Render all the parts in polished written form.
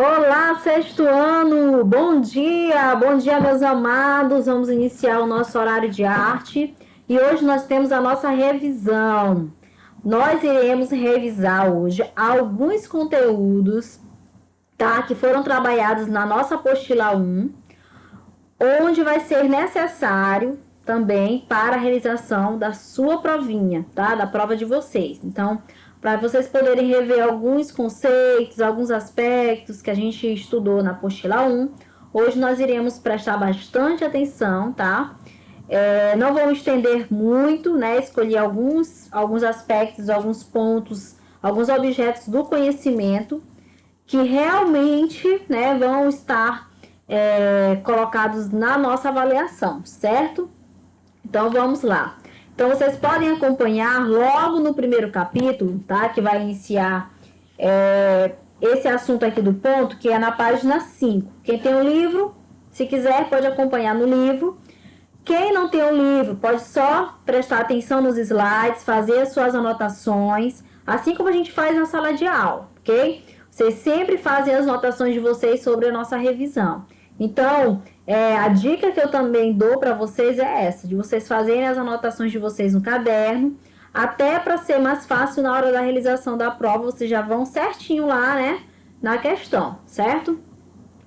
Olá, sexto ano! Bom dia, meus amados. Vamos iniciar o nosso horário de arte e hoje nós temos a nossa revisão. Nós iremos revisar hoje alguns conteúdos, tá? Que foram trabalhados na nossa apostila 1, onde vai ser necessário também para a realização da sua provinha, tá? Da prova de vocês. Então, para vocês poderem rever alguns conceitos, alguns aspectos que a gente estudou na apostila 1, hoje nós iremos prestar bastante atenção, tá? Não vamos estender muito, né? Escolhi alguns aspectos, alguns pontos, alguns objetos do conhecimento que realmente, né, vão estar colocados na nossa avaliação, certo? Então, vamos lá. Então, vocês podem acompanhar logo no primeiro capítulo, tá? Que vai iniciar esse assunto aqui do ponto, que é na página 5. Quem tem o livro, se quiser, pode acompanhar no livro. Quem não tem o livro, pode só prestar atenção nos slides, fazer as suas anotações, assim como a gente faz na sala de aula, ok? Vocês sempre fazem as anotações de vocês sobre a nossa revisão. Então, a dica que eu também dou para vocês é essa, de vocês fazerem as anotações de vocês no caderno, até para ser mais fácil na hora da realização da prova, vocês já vão certinho lá, né, na questão, certo?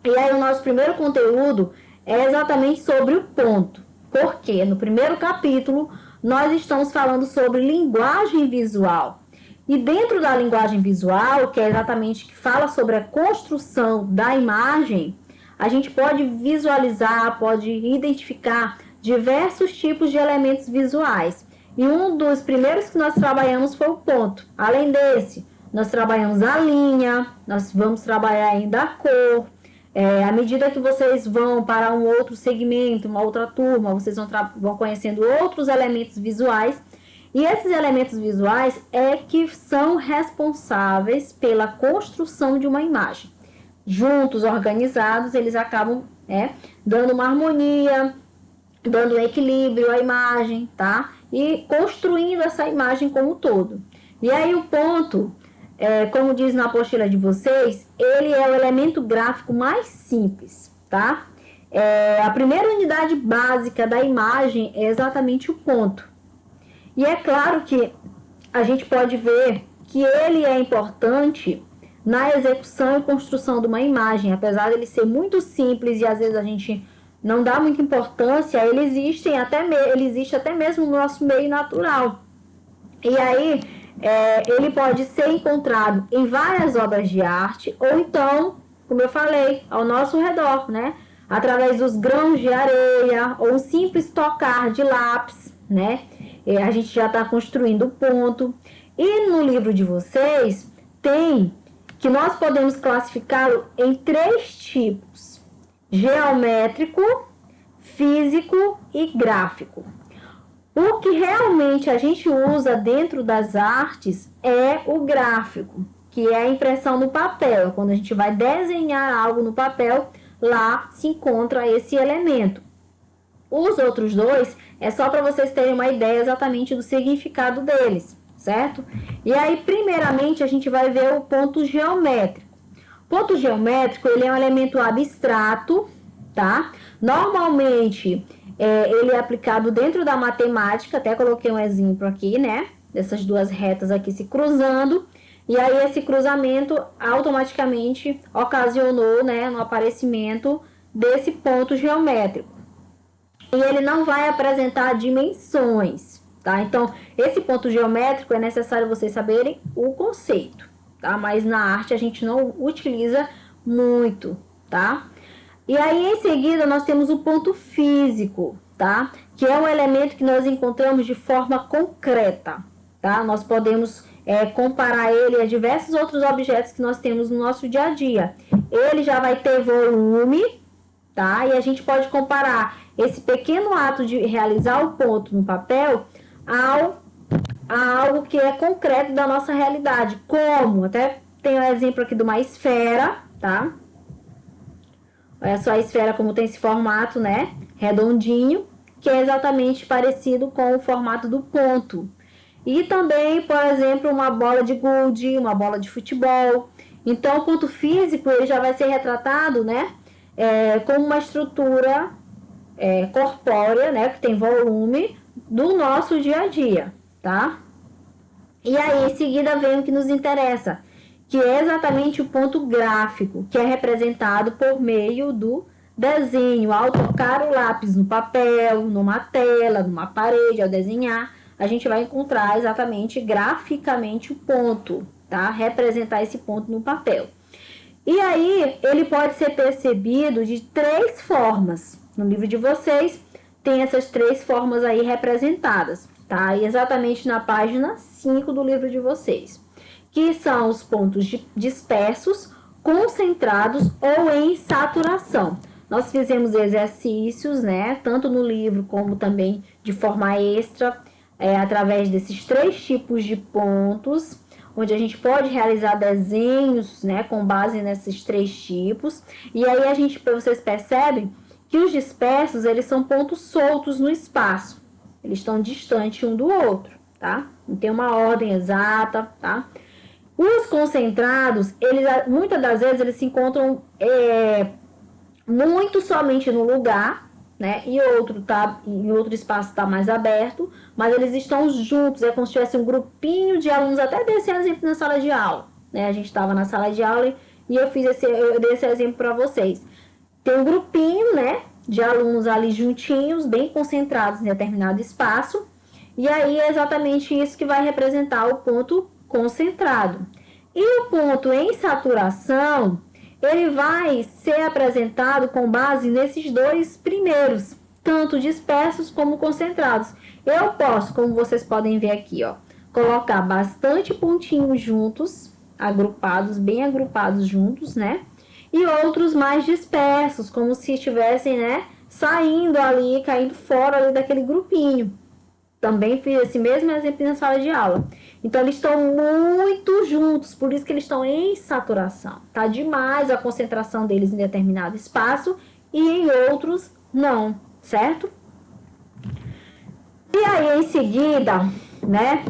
E aí o nosso primeiro conteúdo é exatamente sobre o ponto, porque no primeiro capítulo nós estamos falando sobre linguagem visual. E dentro da linguagem visual, que é exatamente que fala sobre a construção da imagem, a gente pode visualizar, pode identificar diversos tipos de elementos visuais. E um dos primeiros que nós trabalhamos foi o ponto. Além desse, nós trabalhamos a linha, nós vamos trabalhar ainda a cor. À medida que vocês vão para um outro segmento, uma outra turma, vocês vão conhecendo outros elementos visuais. E esses elementos visuais é que são responsáveis pela construção de uma imagem. Juntos, organizados, eles acabam dando uma harmonia, dando um equilíbrio à imagem, tá? E construindo essa imagem como um todo. E aí o ponto, como diz na apostila de vocês, ele é o elemento gráfico mais simples, tá? A primeira unidade básica da imagem é exatamente o ponto. E é claro que a gente pode ver que ele é importante na execução e construção de uma imagem, apesar de ele ser muito simples e às vezes a gente não dá muita importância, ele existe até mesmo no nosso meio natural. E aí, ele pode ser encontrado em várias obras de arte, ou então, como eu falei, ao nosso redor, né? Através dos grãos de areia, ou um simples tocar de lápis, né? A gente já está construindo o ponto. E no livro de vocês, tem que nós podemos classificá-lo em 3 tipos: geométrico, físico e gráfico. O que realmente a gente usa dentro das artes é o gráfico, que é a impressão no papel. Quando a gente vai desenhar algo no papel, lá se encontra esse elemento. Os outros 2 é só para vocês terem uma ideia exatamente do significado deles, certo? E aí, primeiramente, a gente vai ver o ponto geométrico. O ponto geométrico, ele é um elemento abstrato, tá? Normalmente, ele é aplicado dentro da matemática, até coloquei um exemplo aqui, né? Dessas 2 retas aqui se cruzando, e aí esse cruzamento automaticamente ocasionou, né, no aparecimento desse ponto geométrico. E ele não vai apresentar dimensões, tá? Então, esse ponto geométrico é necessário vocês saberem o conceito, tá? Mas na arte a gente não utiliza muito, tá? E aí, em seguida, nós temos o ponto físico, tá? Que é um elemento que nós encontramos de forma concreta, tá? Nós podemos comparar ele a diversos outros objetos que nós temos no nosso dia a dia. Ele já vai ter volume, tá? E a gente pode comparar esse pequeno ato de realizar o ponto no papel a algo que é concreto da nossa realidade. Como? Até tem um exemplo aqui de uma esfera, tá? Olha só a esfera como tem esse formato, né? Redondinho, que é exatamente parecido com o formato do ponto. E também, por exemplo, uma bola de gude, uma bola de futebol. Então, o ponto físico ele já vai ser retratado, né, como uma estrutura corpórea, né, que tem volume do nosso dia a dia, tá? E aí, em seguida, vem o que nos interessa, que é exatamente o ponto gráfico, que é representado por meio do desenho. Ao tocar o lápis no papel, numa tela, numa parede, ao desenhar, a gente vai encontrar exatamente graficamente o ponto, tá? Representar esse ponto no papel. E aí, ele pode ser percebido de 3 formas. No livro de vocês, tem essas 3 formas aí representadas, tá? E exatamente na página 5 do livro de vocês, que são os pontos dispersos, concentrados ou em saturação. Nós fizemos exercícios, né, tanto no livro como também de forma extra, através desses 3 tipos de pontos, onde a gente pode realizar desenhos, né, com base nesses 3 tipos. E aí vocês percebem que os dispersos, eles são pontos soltos no espaço. Eles estão distantes um do outro, tá? Não tem uma ordem exata, tá? Os concentrados, eles muitas das vezes eles se encontram muito somente no lugar, né? E outro espaço está mais aberto, mas eles estão juntos, é como se tivesse um grupinho de alunos, até desse exemplo na sala de aula, né? A gente estava na sala de aula e eu dei esse exemplo para vocês. Tem um grupinho, né, de alunos ali juntinhos, bem concentrados em determinado espaço, e aí é exatamente isso que vai representar o ponto concentrado. E o ponto em saturação, ele vai ser apresentado com base nesses 2 primeiros, tanto dispersos como concentrados. Eu posso, como vocês podem ver aqui, ó, colocar bastante pontinhos juntos, agrupados, bem agrupados juntos, né? E outros mais dispersos, como se estivessem, né, saindo ali, caindo fora ali daquele grupinho. Também fiz esse mesmo exemplo na sala de aula. Então, eles estão muito juntos, por isso que eles estão em saturação. Tá demais a concentração deles em determinado espaço e em outros não, certo? E aí, em seguida, né,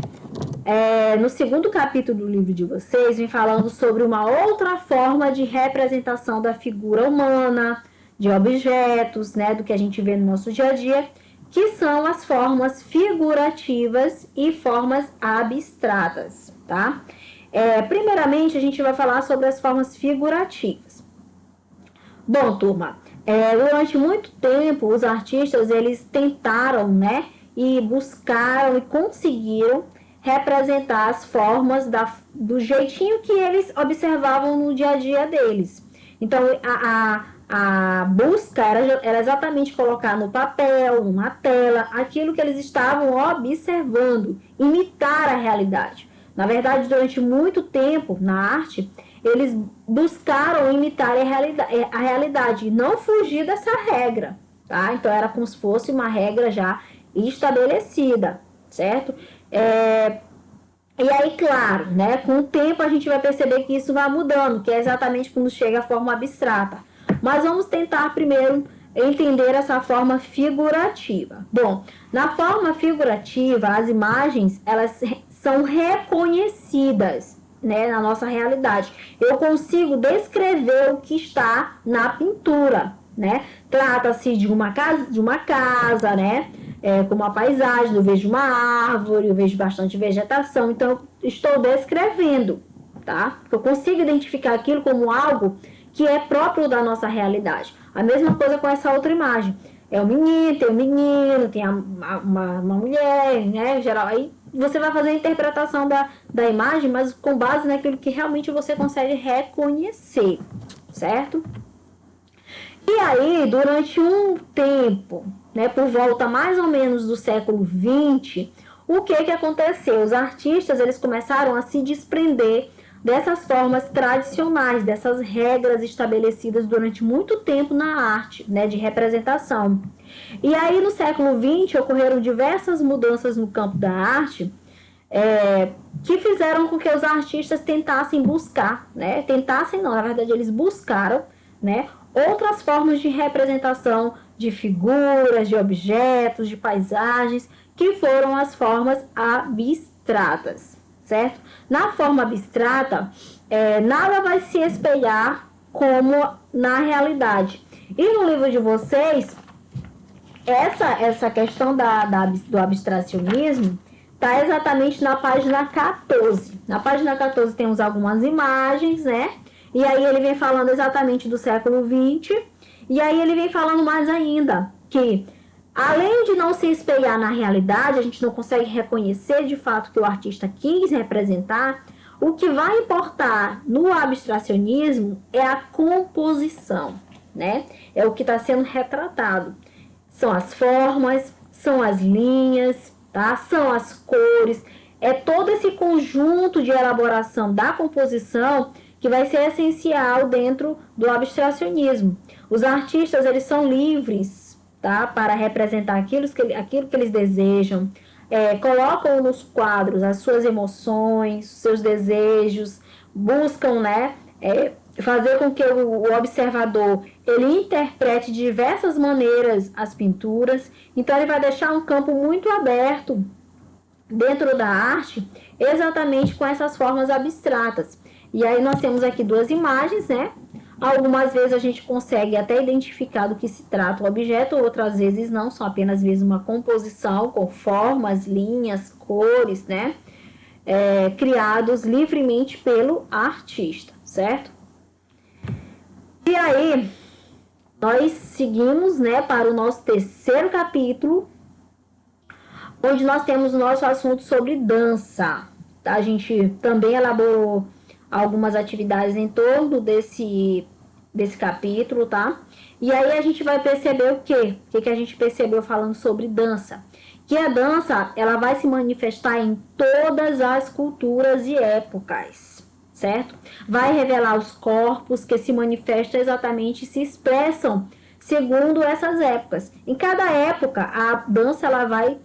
no segundo capítulo do livro de vocês, vem falando sobre uma outra forma de representação da figura humana, de objetos, né, do que a gente vê no nosso dia a dia, que são as formas figurativas e formas abstratas, tá? Primeiramente, a gente vai falar sobre as formas figurativas. Bom, turma, durante muito tempo, os artistas, eles tentaram, né, e buscaram e conseguiram representar as formas do jeitinho que eles observavam no dia a dia deles. Então, a busca era exatamente colocar no papel, numa tela, aquilo que eles estavam observando, imitar a realidade. Na verdade, durante muito tempo, na arte, eles buscaram imitar a realidade e não fugir dessa regra, tá? Então, era como se fosse uma regra já estabelecida, certo? E aí, claro, né, com o tempo a gente vai perceber que isso vai mudando, que é exatamente quando chega a forma abstrata. Mas vamos tentar primeiro entender essa forma figurativa. Bom, na forma figurativa, as imagens, elas são reconhecidas, né, na nossa realidade. Eu consigo descrever o que está na pintura, né? Trata-se de uma casa, né? Como uma paisagem, eu vejo uma árvore, eu vejo bastante vegetação, então eu estou descrevendo, tá? Eu consigo identificar aquilo como algo que é próprio da nossa realidade. A mesma coisa com essa outra imagem. É um menino, tem um menino, tem uma mulher, né? Em geral, aí você vai fazer a interpretação da imagem, mas com base naquilo que realmente você consegue reconhecer, certo? E aí, durante um tempo, né, por volta mais ou menos do século XX, o que aconteceu? Os artistas, eles começaram a se desprender dessas formas tradicionais, dessas regras estabelecidas durante muito tempo na arte, né, de representação. E aí, no século XX, ocorreram diversas mudanças no campo da arte, que fizeram com que os artistas tentassem buscar, né, tentassem não, na verdade eles buscaram, né, outras formas de representação de figuras, de objetos, de paisagens, que foram as formas abstratas, certo? Na forma abstrata, nada vai se espelhar como na realidade. E no livro de vocês, essa questão do abstracionismo está exatamente na página 14. Na página 14 temos algumas imagens, né? E aí ele vem falando exatamente do século XX. E aí ele vem falando mais ainda que, além de não se espelhar na realidade, a gente não consegue reconhecer de fato o que o artista quis representar. O que vai importar no abstracionismo é a composição, né? É o que está sendo retratado. São as formas, são as linhas, tá? São as cores. É todo esse conjunto de elaboração da composição que vai ser essencial dentro do abstracionismo. Os artistas, eles são livres, tá? Para representar aquilo que eles desejam. Colocam nos quadros as suas emoções, seus desejos, buscam, né, fazer com que o observador ele interprete de diversas maneiras as pinturas. Então ele vai deixar um campo muito aberto dentro da arte, exatamente com essas formas abstratas. E aí nós temos aqui duas imagens, né? Algumas vezes a gente consegue até identificar do que se trata o objeto, outras vezes não, são apenas vezes uma composição com formas, linhas, cores, né? Criados livremente pelo artista, certo? E aí, nós seguimos, né, para o nosso terceiro capítulo, onde nós temos o nosso assunto sobre dança. Tá? A gente também elaborou algumas atividades em torno desse capítulo, tá? E aí a gente vai perceber o quê? O que a gente percebeu falando sobre dança? Que a dança, ela vai se manifestar em todas as culturas e épocas, certo? Vai revelar os corpos que se manifestam exatamente, se expressam segundo essas épocas. Em cada época, a dança, ela vai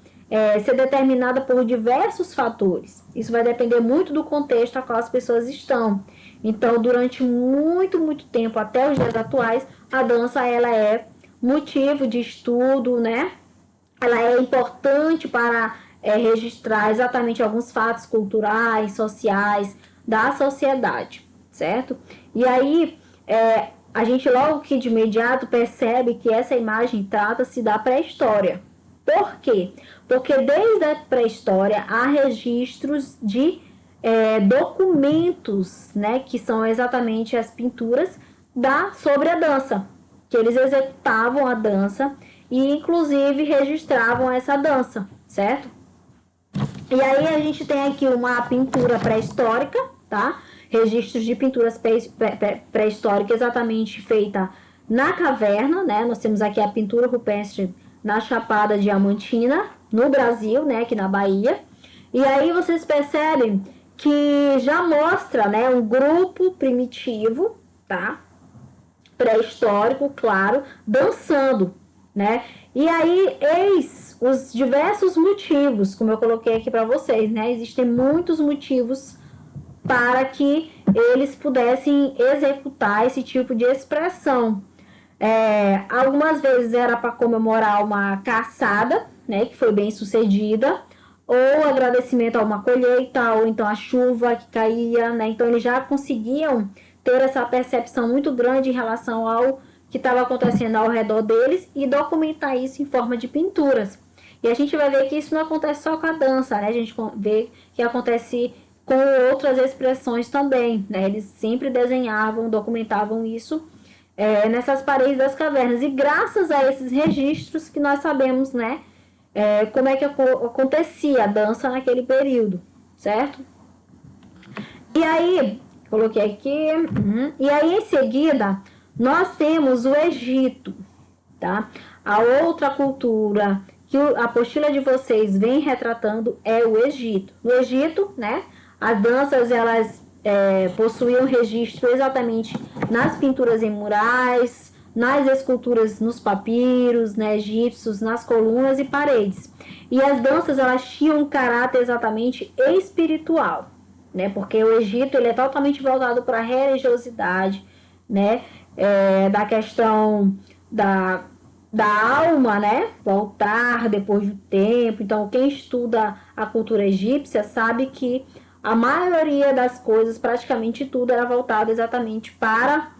ser determinada por diversos fatores. Isso vai depender muito do contexto a qual as pessoas estão. Então, durante muito, muito tempo, até os dias atuais, a dança ela é motivo de estudo, né? Ela é importante para registrar exatamente alguns fatos culturais, sociais da sociedade, certo? E aí, a gente logo que de imediato percebe que essa imagem trata-se da pré-história. Por quê? Porque desde a pré-história há registros de documentos, né, que são exatamente as pinturas sobre a dança, que eles executavam a dança e inclusive registravam essa dança, certo? E aí a gente tem aqui uma pintura pré-histórica, tá? Registros de pinturas pré-históricas exatamente feita na caverna, né? Nós temos aqui a pintura rupestre na Chapada Diamantina, no Brasil, né, aqui na Bahia. E aí vocês percebem que já mostra, né, um grupo primitivo, tá? Pré-histórico, claro, dançando, né? E aí, eis os diversos motivos, como eu coloquei aqui para vocês, né? Existem muitos motivos para que eles pudessem executar esse tipo de expressão. Algumas vezes era para comemorar uma caçada, né, que foi bem sucedida, ou agradecimento a uma colheita, ou então a chuva que caía, né? Então eles já conseguiam ter essa percepção muito grande em relação ao que estava acontecendo ao redor deles e documentar isso em forma de pinturas. E a gente vai ver que isso não acontece só com a dança, né? A gente vê que acontece com outras expressões também, né? Eles sempre desenhavam, documentavam isso nessas paredes das cavernas. E graças a esses registros que nós sabemos, né? Como é que acontecia a dança naquele período, certo? E aí, coloquei aqui, e aí em seguida, nós temos o Egito, tá? A outra cultura que a apostila de vocês vem retratando é o Egito. No Egito, né, as danças, elas possuíam registro exatamente nas pinturas em murais, nas esculturas nos papiros, né, egípcios, nas colunas e paredes. E as danças, elas tinham um caráter exatamente espiritual, né, porque o Egito ele é totalmente voltado para a religiosidade, né, da questão da alma, né, voltar depois do tempo. Então, quem estuda a cultura egípcia sabe que a maioria das coisas, praticamente tudo, era voltado exatamente para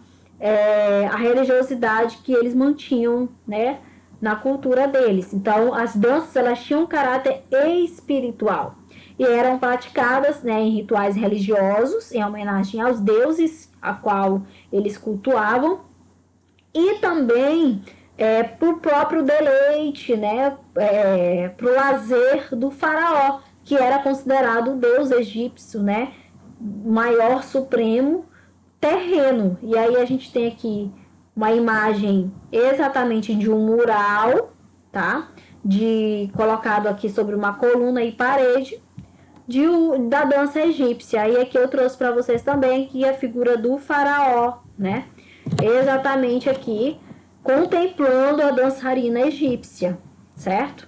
a religiosidade que eles mantinham, né, na cultura deles. Então, as danças, elas tinham um caráter espiritual e eram praticadas, né, em rituais religiosos, em homenagem aos deuses a qual eles cultuavam, e também para o próprio deleite, né, para o lazer do faraó, que era considerado o deus egípcio, né, maior supremo terreno. E aí a gente tem aqui uma imagem exatamente de um mural, tá? Colocado aqui sobre uma coluna e parede da dança egípcia. E aqui eu trouxe para vocês também aqui a figura do faraó, né? Exatamente aqui contemplando a dançarina egípcia, certo?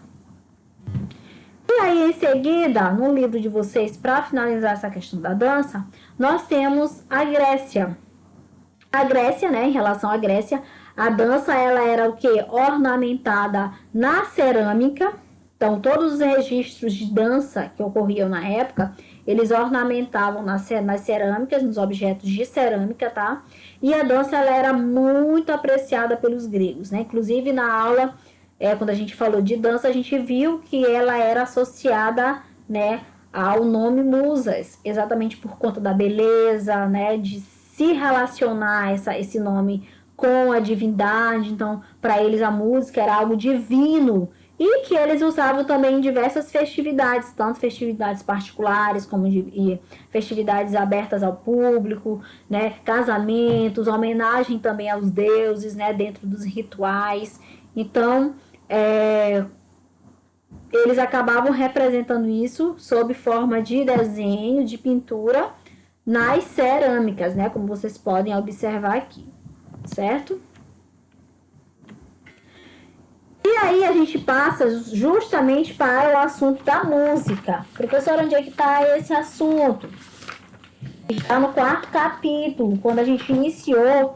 E aí, em seguida, no livro de vocês, para finalizar essa questão da dança, nós temos a Grécia. A Grécia, né, em relação à Grécia, a dança, ela era o quê? Ornamentada na cerâmica. Então, todos os registros de dança que ocorriam na época, eles ornamentavam nas cerâmicas, nos objetos de cerâmica, tá? E a dança, ela era muito apreciada pelos gregos, né? Inclusive, na aula, quando a gente falou de dança, a gente viu que ela era associada, né, ao nome musas, exatamente por conta da beleza, né, de se relacionar esse nome com a divindade. Então, para eles a música era algo divino e que eles usavam também em diversas festividades, tanto festividades particulares como festividades abertas ao público, né, casamentos, homenagem também aos deuses, né, dentro dos rituais. Então, eles acabavam representando isso sob forma de desenho, de pintura, nas cerâmicas, né? Como vocês podem observar aqui, certo? E aí a gente passa justamente para o assunto da música. Professora, onde é que está esse assunto? Está no 4º capítulo, quando a gente iniciou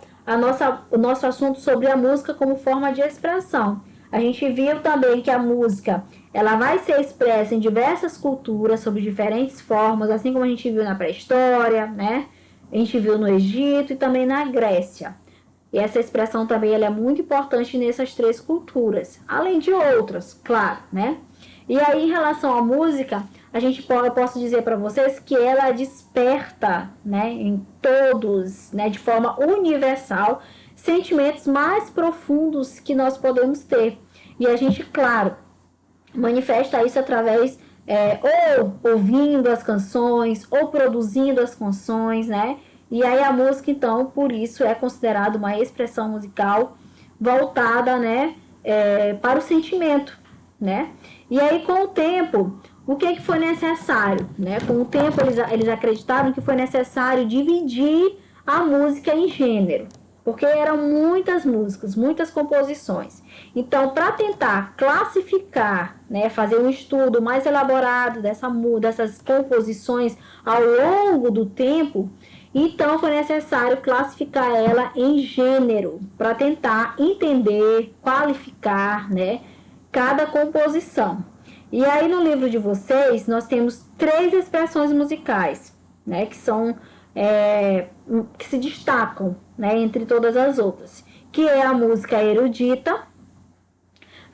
o nosso assunto sobre a música como forma de expressão. A gente viu também que a música, ela vai ser expressa em diversas culturas, sob diferentes formas, assim como a gente viu na pré-história, né? A gente viu no Egito e também na Grécia. E essa expressão também ela é muito importante nessas 3 culturas, além de outras, claro, né? E aí, em relação à música, eu posso dizer para vocês que ela desperta, né, em todos, né, de forma universal, sentimentos mais profundos que nós podemos ter. E a gente, claro, manifesta isso através ou ouvindo as canções, ou produzindo as canções, né? E aí a música, então, por isso é considerada uma expressão musical voltada, né, para o sentimento, né? E aí, com o tempo, o que foi necessário, né? Com o tempo, eles acreditaram que foi necessário dividir a música em gênero, porque eram muitas músicas, muitas composições. Então, para tentar classificar, né, fazer um estudo mais elaborado dessas composições ao longo do tempo, então foi necessário classificar ela em gênero, para tentar entender, qualificar, né, cada composição. E aí no livro de vocês, nós temos 3 expressões musicais, né, que são que se destacam, né, entre todas as outras, que é a música erudita,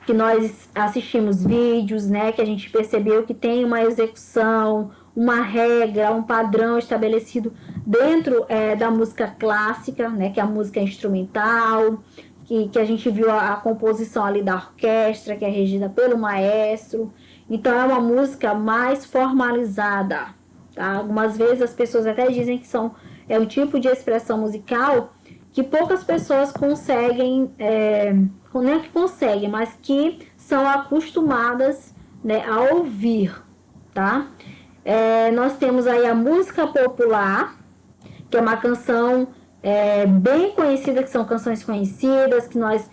que nós assistimos vídeos, né, que a gente percebeu que tem uma execução, uma regra, um padrão estabelecido dentro da música clássica, né, que é a música instrumental, que a gente viu a composição ali da orquestra, que é regida pelo maestro. Então, é uma música mais formalizada, tá? Algumas vezes as pessoas até dizem que é um tipo de expressão musical que poucas pessoas conseguem, não é que conseguem, mas que são acostumadas, né, a ouvir, tá? Nós temos aí a música popular, que é uma canção bem conhecida, que são canções conhecidas, que nós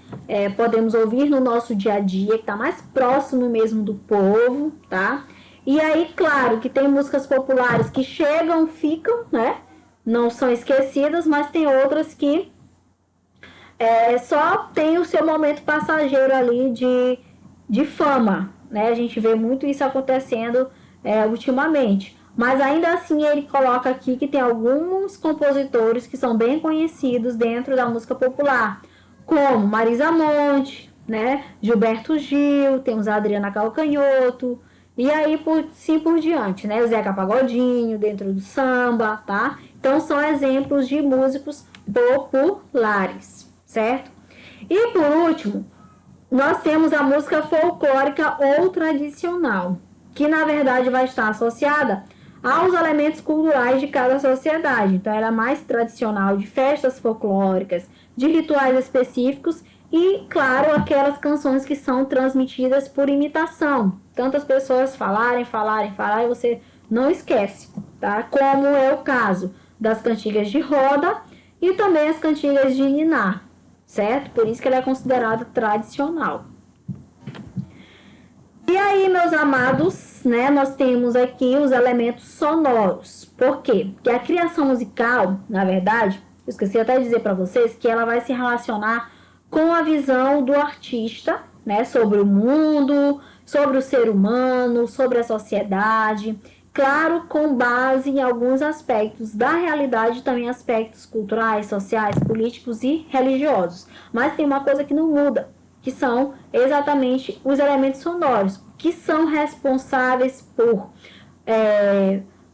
podemos ouvir no nosso dia a dia, que está mais próximo mesmo do povo, tá? E aí, claro, que tem músicas populares que chegam, ficam, né? Não são esquecidas, mas tem outras que só tem o seu momento passageiro ali de fama, né? A gente vê muito isso acontecendo ultimamente. Mas ainda assim ele coloca aqui que tem alguns compositores que são bem conhecidos dentro da música popular, como Marisa Monte, né? Gilberto Gil, temos a Adriana Calcanhoto, e aí por diante, né? O Zeca Pagodinho dentro do samba, tá? Então são exemplos de músicos populares, certo? E por último, nós temos a música folclórica ou tradicional, que na verdade vai estar associada aos elementos culturais de cada sociedade. Então, ela é mais tradicional, de festas folclóricas, de rituais específicos e, claro, aquelas canções que são transmitidas por imitação. Tantas pessoas falarem, e você não esquece, tá? Como é o caso das cantigas de roda e também as cantigas de niná, certo? Por isso que ela é considerada tradicional. E aí, meus amados, né, nós temos aqui os elementos sonoros. Por quê? Porque a criação musical, na verdade, eu esqueci até de dizer para vocês que ela vai se relacionar com a visão do artista, né, sobre o mundo, sobre o ser humano, sobre a sociedade. Claro, com base em alguns aspectos da realidade, também aspectos culturais, sociais, políticos e religiosos. Mas tem uma coisa que não muda, que são exatamente os elementos sonoros, que são responsáveis por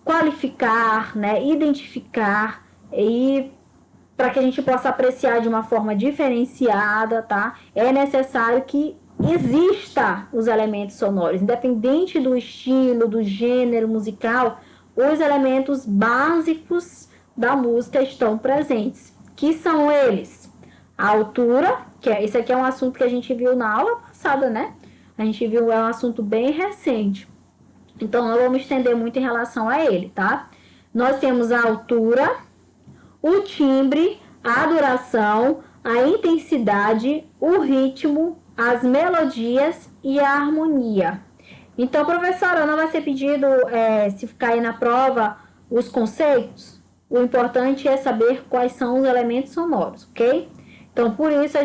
qualificar, né, identificar e para que a gente possa apreciar de uma forma diferenciada, tá? É necessário que exista os elementos sonoros, independente do estilo, do gênero musical, os elementos básicos da música estão presentes, que são eles: a altura, esse aqui é um assunto que a gente viu na aula passada, né? A gente viu, é um assunto bem recente. Então, não vou me estender muito em relação a ele, tá? Nós temos a altura, o timbre, a duração, a intensidade, o ritmo, as melodias e a harmonia. Então, professora, não vai ser pedido, se cair na prova, os conceitos? O importante é saber quais são os elementos sonoros, ok? Então, por isso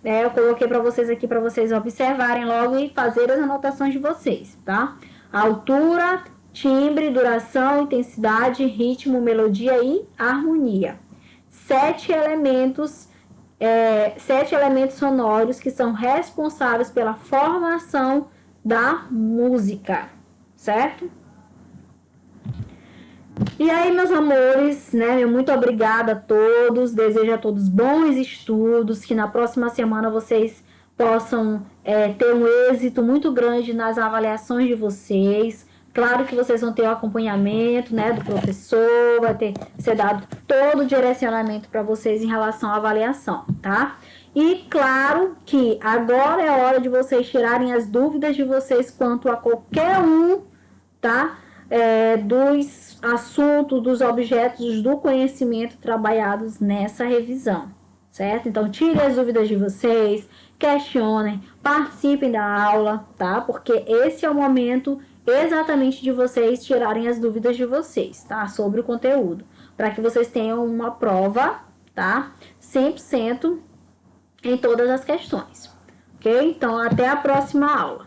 eu coloquei para vocês aqui, para vocês observarem logo e fazer as anotações de vocês, tá? Altura, timbre, duração, intensidade, ritmo, melodia e harmonia. 7 elementos sonoros que são responsáveis pela formação da música, certo? E aí, meus amores, né, muito obrigada a todos, desejo a todos bons estudos, que na próxima semana vocês possam ter um êxito muito grande nas avaliações de vocês. Claro que vocês vão ter o acompanhamento, né, do professor, vai ser dado todo o direcionamento para vocês em relação à avaliação, tá? E claro que agora é a hora de vocês tirarem as dúvidas de vocês quanto a qualquer um, tá? Dos assuntos, dos objetos do conhecimento trabalhados nessa revisão, certo? Então, tirem as dúvidas de vocês, questionem, participem da aula, tá? Porque esse é o momento exatamente de vocês tirarem as dúvidas de vocês, tá? Sobre o conteúdo, para que vocês tenham uma prova, tá? 100% em todas as questões, ok? Então, até a próxima aula.